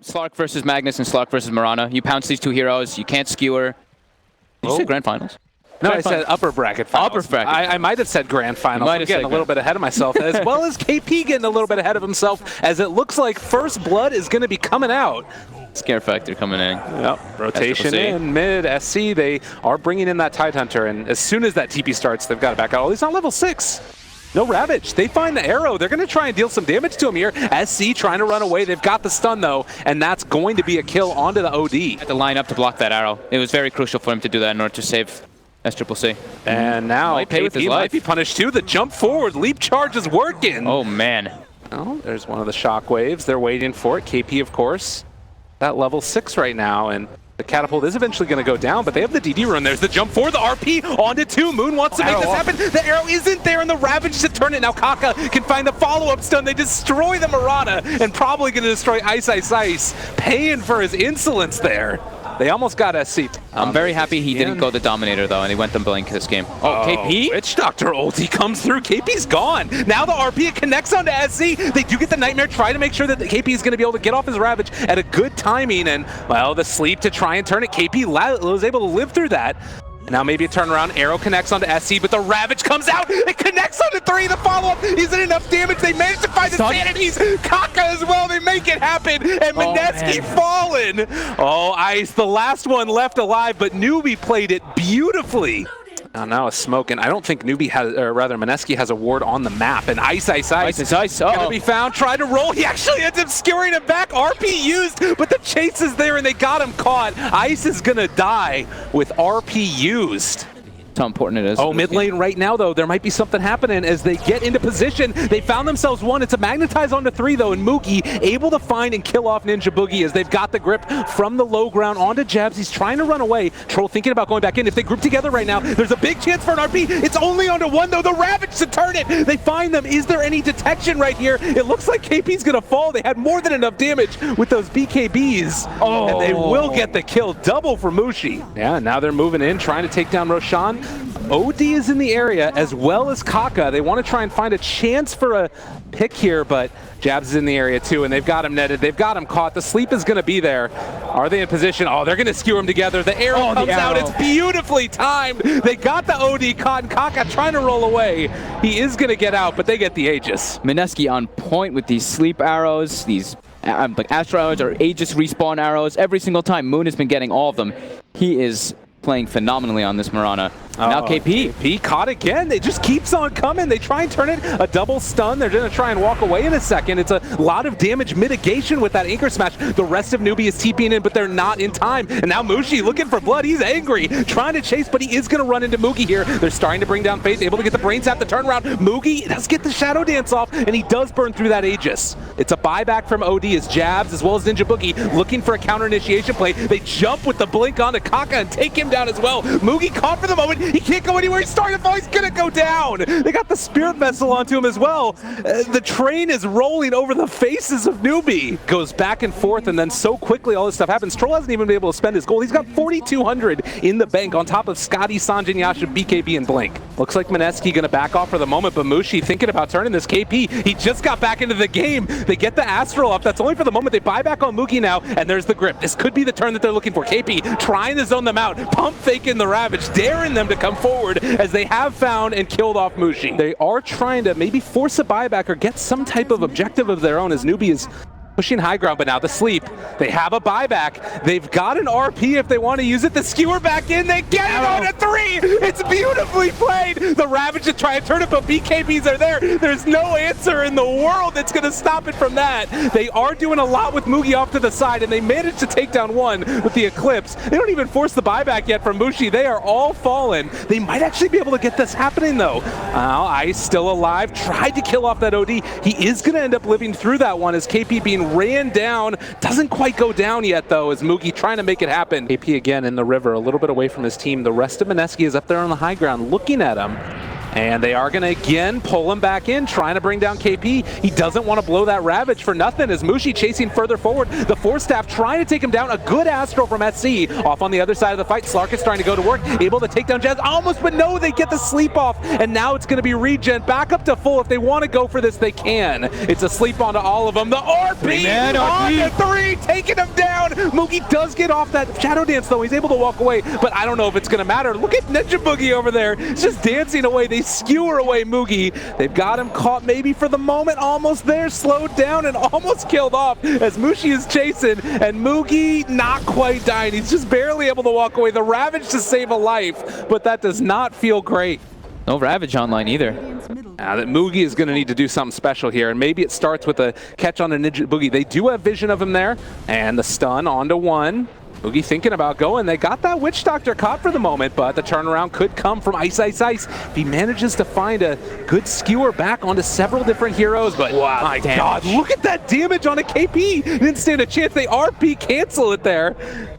Slark versus Magnus and Slark versus Mirana. You pounce these two heroes. You can't skewer. Did you say grand finals? No, I said upper bracket finals. Upper bracket. I might have said grand finals. I'm getting a little bit ahead of myself, as well as KP getting a little bit ahead of himself, as it looks like first blood is going to be coming out. Scare factor coming in. Yep, rotation in, mid, SC, they are bringing in that Tidehunter, and as soon as that TP starts, they've got to back out. Oh, he's on level 6. No Ravage. They find the arrow. They're going to try and deal some damage to him here. SC trying to run away. They've got the stun, though, and that's going to be a kill onto the OD. Had to line up to block that arrow. It was very crucial for him to do that in order to save SLi. And now KP might be punished, too. The jump forward, leap charge is working. Oh, man. Oh, there's one of the shockwaves. They're waiting for it. KP, of course, at level 6 right now, and the catapult is eventually going to go down, but they have the DD run. There's the jump forward, the RP onto 2. Moon wants to make this happen. The arrow isn't there, and the Ravage to turn it. Now Kaka can find the follow-up stun. They destroy the Marana, and probably going to destroy Ice. Paying for his insolence there. They almost got SC. I'm very happy he didn't go the Dominator, though, and he went the Blink this game. Oh, KP? Witch Doctor ulti comes through. KP's gone. Now the RP connects onto SC. They do get the Nightmare, try to make sure that KP is going to be able to get off his Ravage at a good timing, and, well, the sleep to try and turn it. KP was able to live through that. Now maybe a turnaround, arrow connects onto SC, but the Ravage comes out, it connects onto 3, the follow-up isn't enough damage, they manage to find the Sanities, Kaka as well, they make it happen, and MINESKI fallen. Oh, Ice, the last one left alive, but Newbee played it beautifully. Now it's smoking. I don't think Newbee has, or rather MINESKI has a ward on the map, and Ice gonna be found, try to roll, he actually ends up skewering him back, RP used, but the chase is there and they got him caught. Ice is gonna die with RP used. How important it is. Oh, mid lane right now, though, there might be something happening as they get into position. They found themselves one. It's a magnetize onto 3, though, and Moogie able to find and kill off Ninja Boogie as they've got the grip from the low ground onto Jabs. He's trying to run away. Troll thinking about going back in. If they group together right now, there's a big chance for an RP. It's only onto 1, though. The Ravage to turn it. They find them. Is there any detection right here? It looks like KP's going to fall. They had more than enough damage with those BKBs. Oh. And they will get the kill. Double for Mushi. Yeah, now they're moving in, trying to take down Roshan. OD is in the area, as well as Kaka. They want to try and find a chance for a pick here, but Jabs is in the area too, and they've got him netted. They've got him caught. The sleep is going to be there. Are they in position? Oh, they're going to skewer him together. The arrow comes out. It's beautifully timed. They got the OD caught, and Kaka trying to roll away. He is going to get out, but they get the Aegis. MINESKI on point with these sleep arrows, these like Astro arrows or Aegis respawn arrows. Every single time Moon has been getting all of them. He is playing phenomenally on this Marana. Now KP caught again. It just keeps on coming. They try and turn it a double stun. They're going to try and walk away in a second. It's a lot of damage mitigation with that Anchor Smash. The rest of Newbee is TPing in, but they're not in time. And now Mushi looking for blood. He's angry, trying to chase, but he is going to run into Moogie here. They're starting to bring down Faith, able to get the Brain Zap, the turnaround. Moogie does get the Shadow Dance off, and he does burn through that Aegis. It's a buyback from OD as Jabs, as well as Ninja Boogie, looking for a counter initiation play. They jump with the blink onto Kaka and take him down as well. Moogie caught for the moment. He can't go anywhere. He's starting to fall. He's going to go down. They got the Spirit Vessel onto him as well. The train is rolling over the faces of Newbee. Goes back and forth, and then so quickly all this stuff happens. Troll hasn't even been able to spend his gold. He's got 4,200 in the bank on top of Scotty, Sanjin, Yasha, BKB, and Blink. Looks like MINESKI going to back off for the moment, but Mushi thinking about turning this KP. He just got back into the game. They get the Astral up. That's only for the moment. They buy back on Moogie now, and there's the grip. This could be the turn that they're looking for. KP trying to zone them out. Pump faking the Ravage, daring them to come forward as they have found and killed off Mushi. They are trying to maybe force a buyback or get some type of objective of their own as Newbee is pushing high ground, but now the sleep. They have a buyback. They've got an RP if they want to use it. The skewer back in. They get it on a 3. It's beautifully played. The Ravage to try and turn it, but BKBs are there. There's no answer in the world that's going to stop it from that. They are doing a lot with Moogie off to the side, and they managed to take down 1 with the Eclipse. They don't even force the buyback yet from Mushi. They are all fallen. They might actually be able to get this happening, though. Ice still alive. Tried to kill off that OD. He is going to end up living through that one as KP being ran down. Doesn't quite go down yet, though, as Moogie trying to make it happen. KP again in the river, a little bit away from his team. The rest of MINESKI is up there on the high ground looking at him. And they are going to again pull him back in, trying to bring down KP. He doesn't want to blow that Ravage for nothing as Moogie chasing further forward. The Force Staff trying to take him down. A good Astro from SC. Off on the other side of the fight, Slark is trying to go to work, able to take down Jazz. Almost, but no, they get the sleep off. And now it's going to be regen. Back up to full. If they want to go for this, they can. It's a sleep onto all of them. The RP on the 3, taking him down. Moogie does get off that Shadow Dance, though. He's able to walk away, but I don't know if it's going to matter. Look at Ninja Boogie over there. He's just dancing away. They skewer away Moogie. They've got him caught maybe for the moment, almost there, slowed down and almost killed off as Moogie is chasing, and Moogie not quite dying. He's just barely able to walk away. The Ravage to save a life, but that does not feel great. No Ravage online either. Now that Moogie is going to need to do something special here, and maybe it starts with a catch on a Ninja Boogie. They do have vision of him there, and the stun onto 1. Moogie thinking about going. They got that Witch Doctor caught for the moment, but the turnaround could come from Ice Ice Ice if he manages to find a good skewer back onto several different heroes. But wow, my God, look at that damage on a KP. Didn't stand a chance. They RP cancel it there.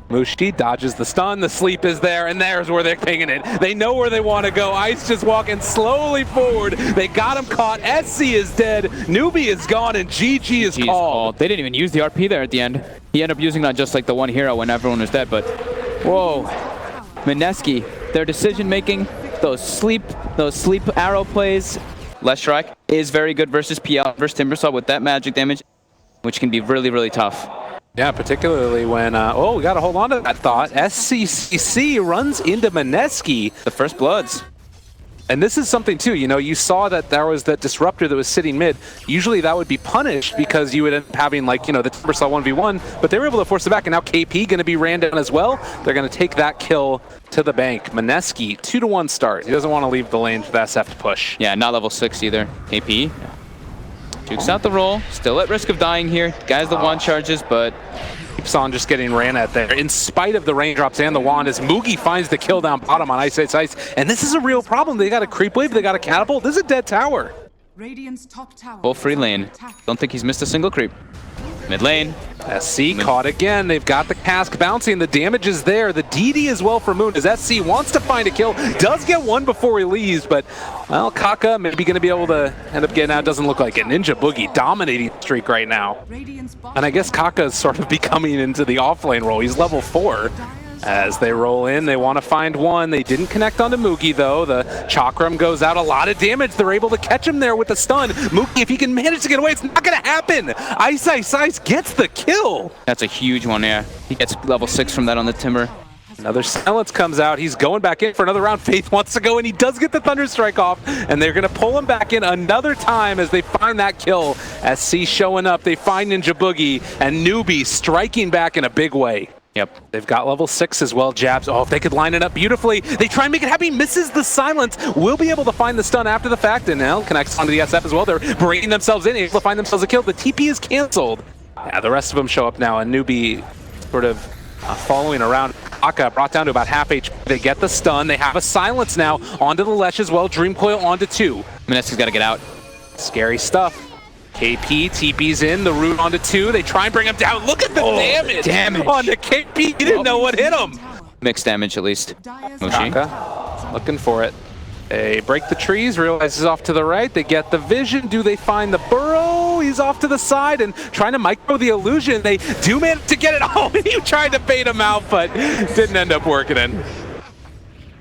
Moogie dodges the stun, the sleep is there, and there's where they're pinging it. They know where they want to go. Ice just walking slowly forward. They got him caught. SC is dead. Newbee is gone, and GG is called. They didn't even use the RP there at the end. He ended up using not just like the one hero when everyone was dead, but whoa. MINESKI, their decision making, those sleep arrow plays. Leshrac is very good versus PL versus Timbersaw with that magic damage, which can be really, really tough. Yeah, particularly when, we got to hold on to that thought. SCCC runs into MINESKI. The first bloods. And this is something too, you know, you saw that there was that disruptor that was sitting mid. Usually that would be punished because you would end up having, like, you know, the Timbersaw 1v1, but they were able to force it back, and now KP going to be ran down as well. They're going to take that kill to the bank. MINESKI, 2-1 start. He doesn't want to leave the lane for the SF to push. Yeah, not level 6 either. KP jukes out the roll, still at risk of dying here. Guy's the one charges, but keeps on just getting ran at there. In spite of the raindrops and the wand, as Moogie finds the kill down bottom on Ice Ice Ice. And this is a real problem. They got a creep wave, they got a catapult. This is a dead tower. Radiant's top tower. Full free lane. Don't think he's missed a single creep. Mid lane. SC caught again. They've got the cask bouncing. The damage is there. The DD as well for Moon as SC wants to find a kill. Does get one before he leaves, but, well, Kaka maybe going to be able to end up getting out. Doesn't look like it. Ninja Boogie dominating the streak right now. And I guess Kaka is sort of becoming into the offlane role. He's level 4. As they roll in, they want to find one. They didn't connect onto Moogie, though. The Chakram goes out. A lot of damage. They're able to catch him there with the stun. Moogie, if he can manage to get away, it's not going to happen. Ice Ice Ice gets the kill. That's a huge one, yeah. He gets level 6 from that on the Timber. Another silence comes out. He's going back in for another round. Faith wants to go, and he does get the Thunder Strike off. And they're going to pull him back in another time as they find that kill. SC showing up. They find Ninja Boogie, and Newbee striking back in a big way. Yep. They've got level 6 as well. Jabs. Oh, if they could line it up beautifully. They try and make it happen. He misses the silence. Will be able to find the stun after the fact, and now connects onto the SF as well. They're bringing themselves in, able to find themselves a kill. The TP is canceled. Yeah, the rest of them show up now, and Newbee sort of following around. Aka brought down to about half HP. They get the stun. They have a silence now. Onto the Lesh as well. Dream Coil onto 2. MINESKI's got to get out. Scary stuff. KP, TP's in, the root onto 2. They try and bring him down. Look at the damage on the KP. He didn't know what hit him. Mixed damage, at least. Kaka looking for it. They break the trees, realize he's off to the right. They get the vision. Do they find the burrow? He's off to the side and trying to micro the illusion. They do manage to get it home. He tried to bait him out, but didn't end up working in.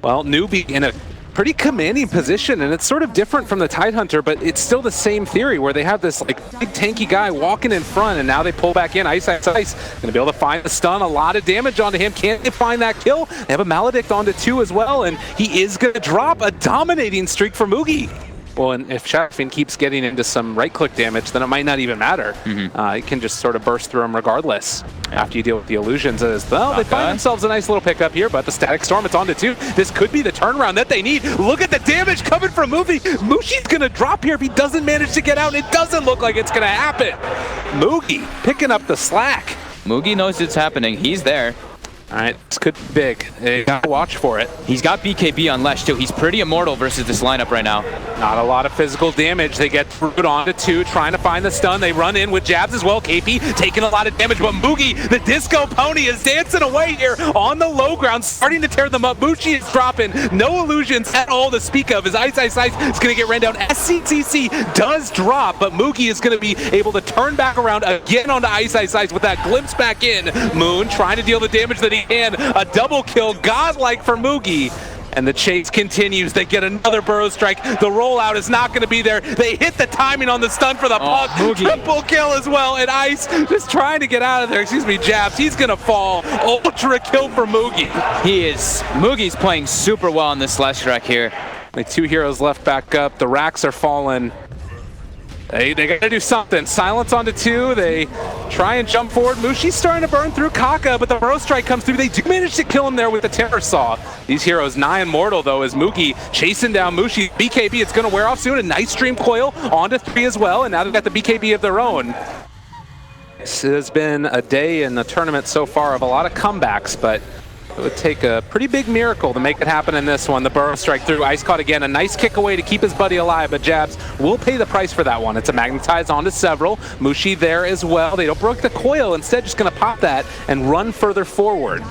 Well, Newbee in a pretty commanding position, and it's sort of different from the Tidehunter, but it's still the same theory where they have this like big tanky guy walking in front, and now they pull back in. Ice Ice Ice gonna be able to find the stun. A lot of damage onto him. Can't they find that kill? They have a Maledict onto 2 as well, and he is gonna drop a dominating streak for Moogie. Well, and if Shadowfiend keeps getting into some right-click damage, then it might not even matter. It can just sort of burst through him regardless after you deal with the illusions as well. They find themselves a nice little pickup here, but the Static Storm, it's on to 2. This could be the turnaround that they need. Look at the damage coming from Moogie. Mooshi's going to drop here if he doesn't manage to get out. It doesn't look like it's going to happen. Moogie picking up the slack. Moogie knows it's happening. He's there. All right, this could be big. You gotta watch for it. He's got BKB on Lesh too. He's pretty immortal versus this lineup right now. Not a lot of physical damage. They get through onto 2, trying to find the stun. They run in with jabs as well. KP taking a lot of damage, but Moogie, the disco pony, is dancing away here on the low ground, starting to tear them up. Moogie is dropping. No illusions at all to speak of. His Ice is going to get ran down. SCCC does drop, but Moogie is going to be able to turn back around again onto Ice with that glimpse back in. Moon trying to deal the damage that he can. A double kill, godlike for Moogie. And the chase continues. They get another burrow strike. The rollout is not going to be there. They hit the timing on the stun for the puck. Triple kill as well. And Ice just trying to get out of there. Excuse me, jabs. He's going to fall. Ultra kill for Moogie. Moogie's playing super well on this slash track here. Like 2 heroes left back up. The racks are falling. They got to do something. Silence onto 2. They try and jump forward. Mushi's starting to burn through Kaka, but the burrow strike comes through. They do manage to kill him there with the Terror Saw. These heroes nigh immortal though, as Moogie chasing down Mushi. BKB, it's going to wear off soon. A nice stream coil onto 3 as well, and now they've got the BKB of their own. This has been a day in the tournament so far of a lot of comebacks, but it would take a pretty big miracle to make it happen in this one. The burrow strike through. Ice caught again. A nice kick away to keep his buddy alive, but Jabs will pay the price for that one. It's a magnetize onto several. Mushi there as well. They don't break the coil. Instead, just going to pop that and run further forward.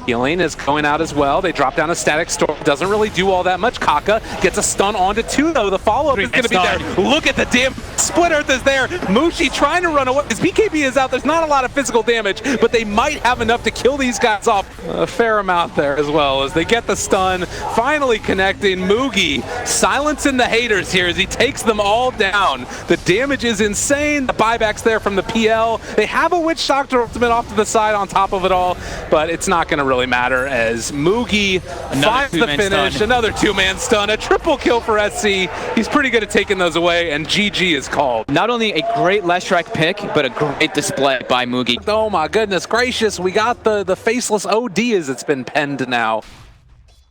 Healing is going out as well. They drop down a static storm. Doesn't really do all that much. Kaka gets a stun onto 2 though. The follow-up is going to be there. Look at the damn Split Earth is there. Mushi trying to run away. His BKB is out. There's not a lot of physical damage, but they might have enough to kill these guys off. A fair amount there as well as they get the stun. Finally connecting. Moogie silencing the haters here as he takes them all down. The damage is insane. The buyback's there from the PL. They have a Witch Doctor ultimate off to the side on top of it all, but it's not going to really matter as Moogie finds the finish. Stun. Another 2-man stun, a triple kill for SC. He's pretty good at taking those away, and GG is called. Not only a great Leshrac pick, but a great display by Moogie. Oh my goodness gracious, we got the faceless OD as it's been penned now.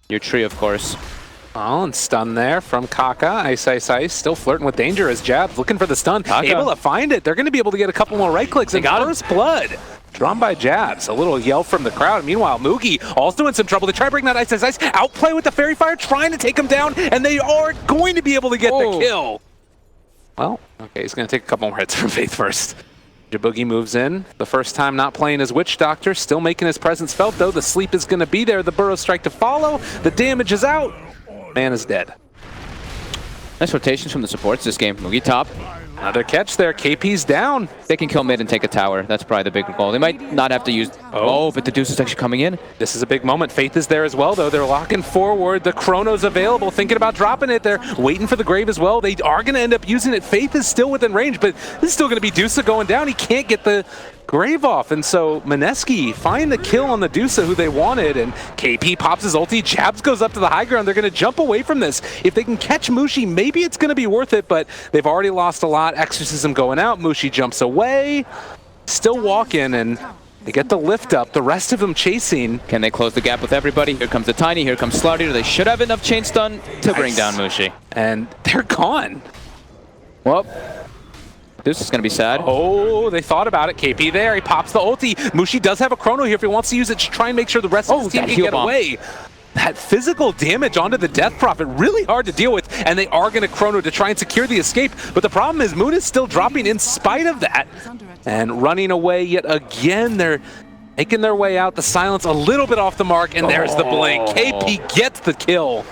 Your tree, of course. Oh, and stun there from Kaka. Ice. Still flirting with danger as Jabs looking for the stun. Kaka. Able to find it. They're going to be able to get a couple more right clicks. They got first blood. Drawn by Jabs. A little yell from the crowd. Meanwhile, Moogie also in some trouble. They try to bring that Ice. Outplay with the Fairy Fire, trying to take him down, and they are going to be able to get the kill. Well, okay, he's going to take a couple more hits from Faith first. Boogie moves in. The first time not playing as Witch Doctor. Still making his presence felt, though. The sleep is going to be there. The burrow strike to follow. The damage is out. Man is dead. Nice rotations from the supports this game. Moogie top. Another catch there. KP's down. They can kill mid and take a tower. That's probably the big goal. They might not have to use... Oh, but the Deuce is actually coming in. This is a big moment. Faith is there as well, though. They're locking forward. The Chrono's available. Thinking about dropping it. They're waiting for the Grave as well. They are going to end up using it. Faith is still within range, but this is still going to be Deuce going down. He can't get the Grave off, and so MINESKI find the kill on the Deuce who they wanted, and KP pops his ulti. Jabs goes up to the high ground. They're going to jump away from this. If they can catch Mushi, maybe it's going to be worth it, but they've already lost a lot. Exorcism going out. Mushi jumps away. Still walking, and they get the lift up. The rest of them chasing. Can they close the gap with everybody? Here comes the Tiny. Here comes Slarty. They should have enough chain stun to bring down Mushi. And they're gone. Well, this is going to be sad. Oh, they thought about it. KP there. He pops the ulti. Mushi does have a chrono here if he wants to use it to try and make sure the rest of his team can get away. That physical damage onto the Death Prophet, really hard to deal with, and they are going to chrono to try and secure the escape. But the problem is Moon is still dropping in spite of that. And running away yet again. They're making their way out. The silence a little bit off the mark, and there's the blink. KP gets the kill.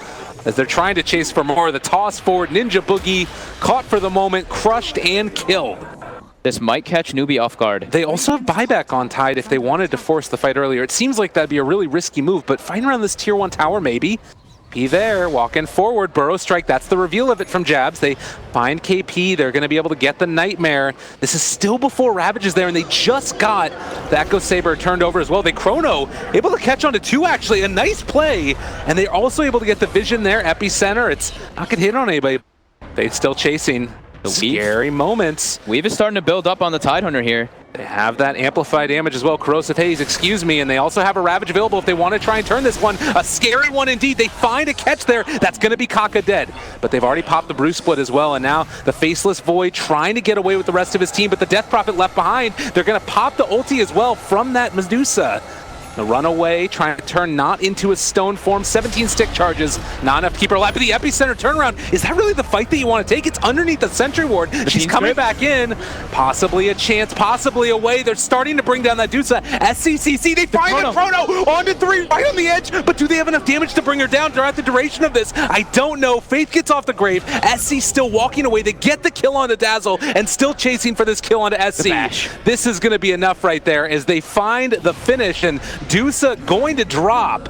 As they're trying to chase for more, the toss forward, Ninja Boogie caught for the moment, crushed and killed. This might catch Newbee off guard. They also have buyback on Tide if they wanted to force the fight earlier. It seems like that'd be a really risky move, but fighting around this tier 1 tower maybe. P there, walking forward, burrow strike, that's the reveal of it from Jabs. They find KP, they're gonna be able to get the Nightmare. This is still before Ravage is there, and they just got the Echo Saber turned over as well. They chrono, able to catch onto 2 actually, a nice play, and they're also able to get the vision there, Epicenter. It's not gonna hit on anybody. They're still chasing. Scary moments. Weave is starting to build up on the Tidehunter here. They have that amplified damage as well. Corrosive Haze, excuse me, and they also have a Ravage available if they want to try and turn this one. A scary one indeed. They find a catch there. That's going to be Kaka dead. But they've already popped the Bruce Split as well, and now the Faceless Void trying to get away with the rest of his team, but the Death Prophet left behind. They're going to pop the ulti as well from that Medusa. The runaway, trying to turn not into a stone form. 17 stick charges, not enough to keep her alive. But the epicenter turnaround, is that really the fight that you want to take? It's underneath the sentry ward. She's coming back in. Possibly a chance, possibly a way. They're starting to bring down that Dusa. SCCC, they find the Chrono onto 3, right on the edge. But do they have enough damage to bring her down throughout the duration of this? I don't know. Faith gets off the grave. SC still walking away. They get the kill onto Dazzle and still chasing for this kill onto SC. This is going to be enough right there as they find the finish, and Dusa going to drop.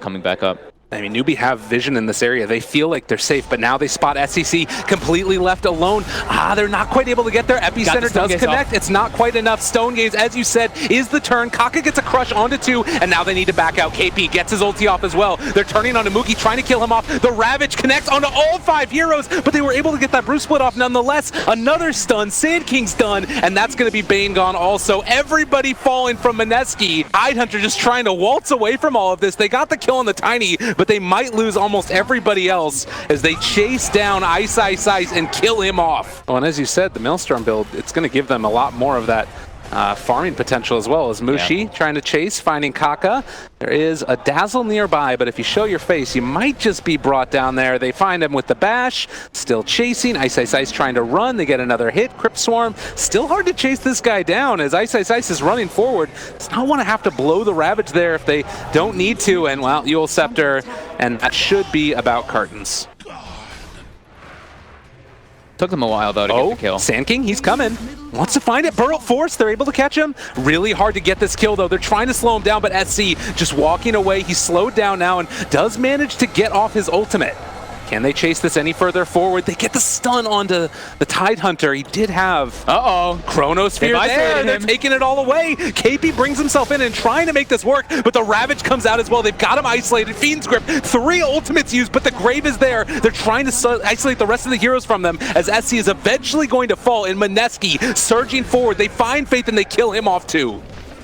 Coming back up. I mean, Newbee have vision in this area. They feel like they're safe, but now they spot SCC completely left alone. They're not quite able to get there. Epicenter does connect. It's not quite enough. Stone Gaze, as you said, is the turn. Kaka gets a crush onto 2, and now they need to back out. KP gets his ulti off as well. They're turning onto Moogie, trying to kill him off. The Ravage connects onto all 5 heroes, but they were able to get that Bruce split off nonetheless. Another stun. Sand King's done, and that's going to be Bane gone also. Everybody falling from MINESKI. Tidehunter just trying to waltz away from all of this. They got the kill on the Tiny, but they might lose almost everybody else as they chase down Ice and kill him off. Well, and as you said, the Maelstrom build, it's going to give them a lot more of that farming potential as well as Mushi trying to chase, finding Kaka. There is a Dazzle nearby, but if you show your face, you might just be brought down there. They find him with the bash, still chasing. Ice trying to run. They get another hit. Crypt Swarm, still hard to chase this guy down as Ice is running forward. Does not want to have to blow the Ravage there if they don't need to, and well, Eul Scepter, and that should be about cartons. Took them a while, though, to get the kill. Sand King, he's coming. Wants to find it. Burrow Force, they're able to catch him. Really hard to get this kill, though. They're trying to slow him down, but SC just walking away. He's slowed down now and does manage to get off his ultimate. Can they chase this any further forward? They get the stun onto the Tidehunter. He did have Chronosphere there. They're taking it all away. KP brings himself in and trying to make this work, but the Ravage comes out as well. They've got him isolated. Fiend's Grip, 3 ultimates used, but the Grave is there. They're trying to isolate the rest of the heroes from them as SC is eventually going to fall, and MINESKI surging forward. They find Faith and they kill him off too.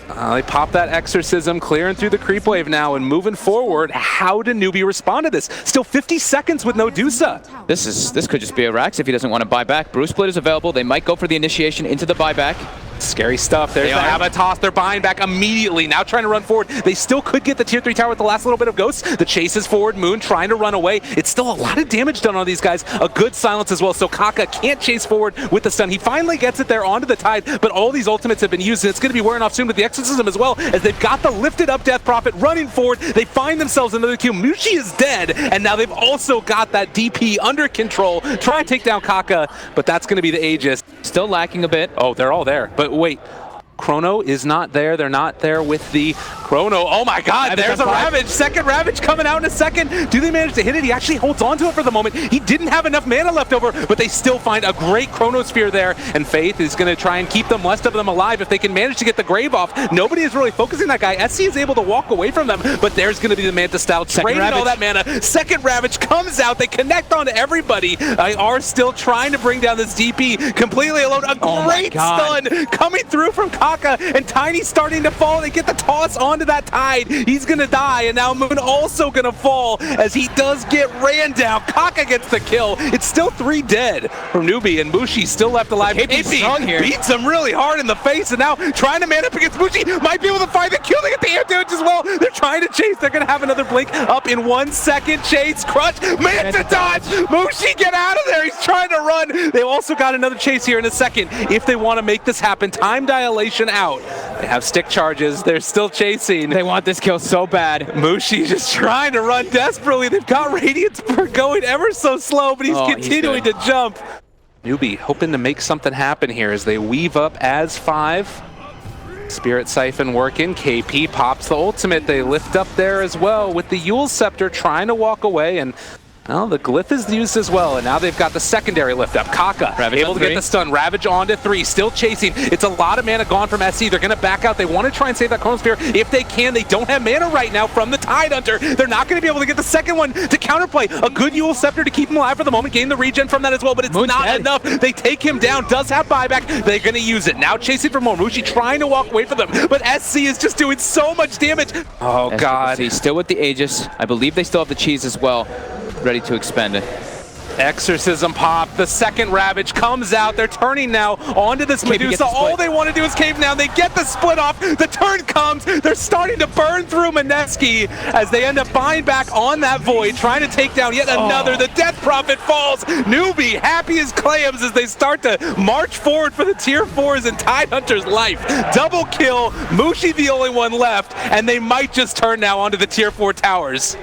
They pop that Exorcism, clearing through the creep wave now and moving forward. How did Newbee respond to this? Still 50 seconds with no Dusa. This could just be a Rax if he doesn't want to buy back. Bruce Split is available. They might go for the initiation into the buyback. Scary stuff. There's the Avatos. They're buying back immediately. Now trying to run forward. They still could get the tier 3 tower with the last little bit of Ghost. The chase is forward. Moon trying to run away. It's still a lot of damage done on these guys. A good silence as well. So Kaka can't chase forward with the stun. He finally gets it there onto the Tide, but all these ultimates have been used, and it's going to be wearing off soon with the Exorcism as well, as they've got the lifted up Death Prophet running forward. They find themselves another kill. Mushi is dead, and now they've also got that DP under control. Try to take down Kaka, but that's going to be the Aegis. Still lacking a bit. Oh, they're all there. But wait. Chrono is not there. They're not there with the Chrono. Oh my god, there's a Ravage. Second Ravage coming out in a second. Do they manage to hit it? He actually holds on to it for the moment. He didn't have enough mana left over, but they still find a great Chronosphere there, and Faith is going to try and keep the rest of them alive if they can manage to get the Grave off. Nobody is really focusing that guy. SC is able to walk away from them, but there's going to be the Manta Style trading all that mana. Second Ravage comes out. They connect onto everybody. They are still trying to bring down this DP completely alone. A great stun coming through from Kaka, and Tiny starting to fall. They get the toss onto that Tide. He's gonna die, and now Moon also gonna fall as he does get ran down. Kaka gets the kill. It's still 3 dead from Newbee, and Mushi still left alive. KP beats him really hard in the face, and now trying to man up against Mushi. Might be able to find the kill. They get the air damage as well. They're trying to chase. They're gonna have another blink up in 1 second. Chase, Crutch, Manta dodge. Mushi, get out of there. He's trying to run. They've also got another chase here in a second if they want to make this happen. Time dilation out. They have stick charges. They're still chasing. They want this kill so bad. Mushi just trying to run desperately. They've got Radiance going ever so slow, but he's continuing to jump. Newbee hoping to make something happen here as they weave up as 5. Spirit Siphon working. KP pops the ultimate. They lift up there as well with the Eul Scepter trying to walk away, and well, the Glyph is used as well, and now they've got the secondary lift up. Kaka able to get the stun. Ravage onto 3, still chasing. It's a lot of mana gone from SC. They're going to back out. They want to try and save that Chronosphere if they can. They don't have mana right now from the Tidehunter. They're not going to be able to get the second one to counterplay. A good Eul Scepter to keep him alive for the moment. Gain the regen from that as well, but it's not enough. They take him down. Does have buyback. They're going to use it. Now chasing for more. Mushi trying to walk away from them, but SC is just doing so much damage. Oh, God. Still with the Aegis. I believe they still have the cheese as well, ready to expend it. Exorcism pop. The second Ravage comes out. They're turning now onto this Medusa. All they want to do is cave now. They get the split off. The turn comes. They're starting to burn through MINESKI as they end up buying back on that Void, trying to take down yet another. The Death Prophet falls. Newbee happy as clams as they start to march forward for the tier 4s and Tidehunter's life. Double kill. Moogie the only one left, and they might just turn now onto the tier 4 towers.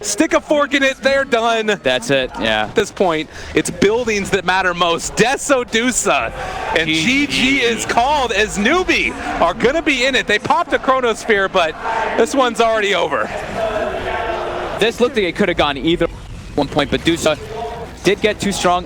Stick a fork in it, they're done. That's it, yeah. At this point, it's buildings that matter most. Desodusa. And GG is called as Newbee are going to be in it. They popped a Chronosphere, but this one's already over. This looked like it could have gone either one point, but Dusa did get too strong.